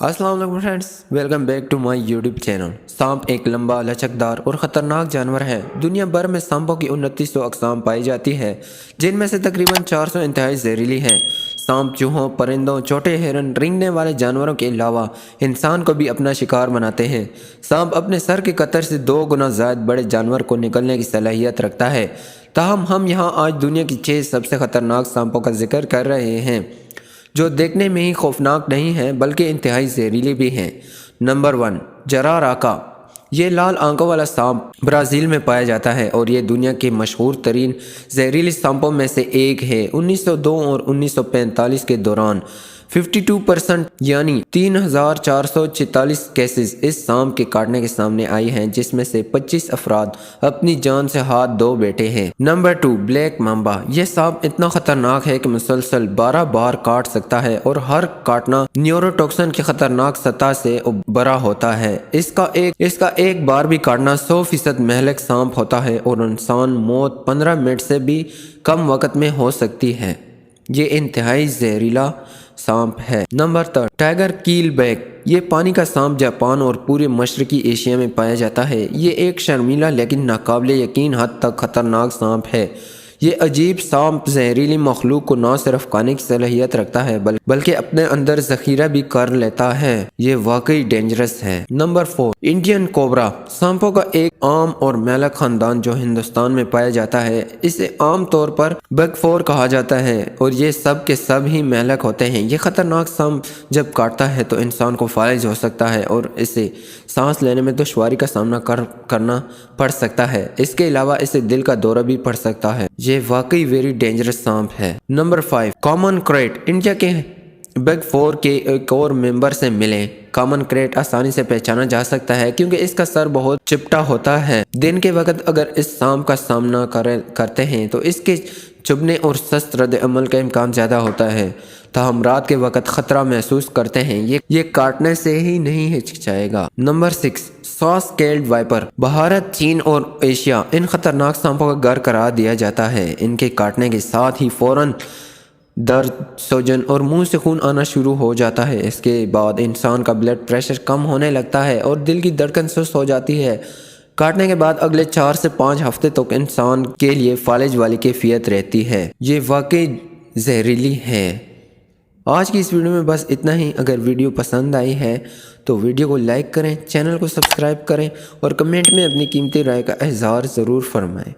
अस्सलाम वालेकुम friends, welcome back to my YouTube channel. सांप एक लंबा, लचकदार और ख़तरनाक जानवर है। दुनिया भर में सांपों की 2900 अक़साम पाई जाती है, जिनमें से तकरीबन 400 इंतहाई जहरीली हैं। सांप चूहों, परिंदों, छोटे हिरन, रेंगने वाले जानवरों के अलावा इंसान को भी अपना शिकार बनाते हैं। सांप अपने सर के कतर से 2 गुना ज़्यादा बड़े जानवर को निगलने की सलाहियत रखता है। ताहम हम यहाँ आज दुनिया की 6 सबसे ख़तरनाक सांपों का जिक्र कर रहे हैं, जो देखने में ही खौफनाक नहीं हैं बल्कि इंतहाई जहरीले भी हैं। नंबर 1, जराराका। ये लाल आंखों वाला सांप ब्राज़ील में पाया जाता है और ये दुनिया के मशहूर तरीन जहरीले सांपों में से एक है। 1902 और 1945 के दौरान 52% यानी 3446 केसेस इस सांप के काटने के सामने आई हैं, जिसमें से 25 अफराद अपनी जान से हाथ धो बैठे हैं। Number 2, black Mamba. यह सांप इतना खतरनाक है कि मुसलसल 12 बार काट सकता है और हर काटना न्यूरोटॉक्सिन की खतरनाक सतह से बरा होता है। इसका एक बार भी काटना 100% महलक सांप होता है और इंसान मौत 15 मिनट से भी कम वक्त में हो सकती है। ये इंतहाई जहरीला सांप है। Number 3, tiger keelback. ये पानी का सांप जापान और पूरे मशरकी एशिया में पाया जाता है। ये एक शर्मीला लेकिन नाकाबिले यकीन हद तक खतरनाक सांप है। ये अजीब सांप जहरीली मखलूक को न सिर्फ खाने की सलाहियत रखता है बल्कि अपने अंदर जखीरा भी कर लेता है। ये वाकई डेंजरस है। Number 4, Indian cobra. सांपों का एक आम और मेलक खानदान जो हिंदुस्तान में पाया जाता है। इसे आम तौर पर बिग 4 कहा जाता है और ये सब के सब ही मेलक होते हैं। ये खतरनाक सांप जब काटता है तो इंसान को फालिज हो सकता है और इसे सांस लेने में दुश्वारी का सामना करना पड़ सकता है। इसके अलावा इसे दिल का दौरा भी पड़ सकता है। ये वाकई वेरी डेंजरस सांप है। Number 5, common crate. इंडिया के बिग 4 के एक और मेंबर से मिले। कॉमन क्रेट आसानी से पहचाना जा सकता है क्योंकि इसका सर बहुत चिपटा होता है। दिन के वक्त अगर इस सांप का सामना करते हैं तो इसके चुभने और सख्त रद्द अमल का इम्कान ज़्यादा होता है। हम रात के वक्त खतरा महसूस करते हैं। ये काटने से ही नहीं हिचकिचाएगा। Number 6, saw scaled viper. Bharat, चीन और एशिया इन खतरनाक सांपों का घर करार दिया जाता है। इनके काटने के साथ ही फौरन दर्द, सूजन और मुंह से खून आना शुरू हो जाता है। इसके बाद इंसान का ब्लड प्रेशर कम होने लगता है और दिल की धड़कन सुस्त हो जाती है। काटने के बाद अगले 4 से 5 हफ्ते तक इंसान के लिए फालिज वाली कैफियत रहती है। ये वाकई जहरीली है। आज की इस वीडियो में बस इतना ही। अगर वीडियो पसंद आई है तो वीडियो को लाइक करें, चैनल को सब्सक्राइब करें और कमेंट में अपनी कीमती राय का इज़हार ज़रूर फरमाएं।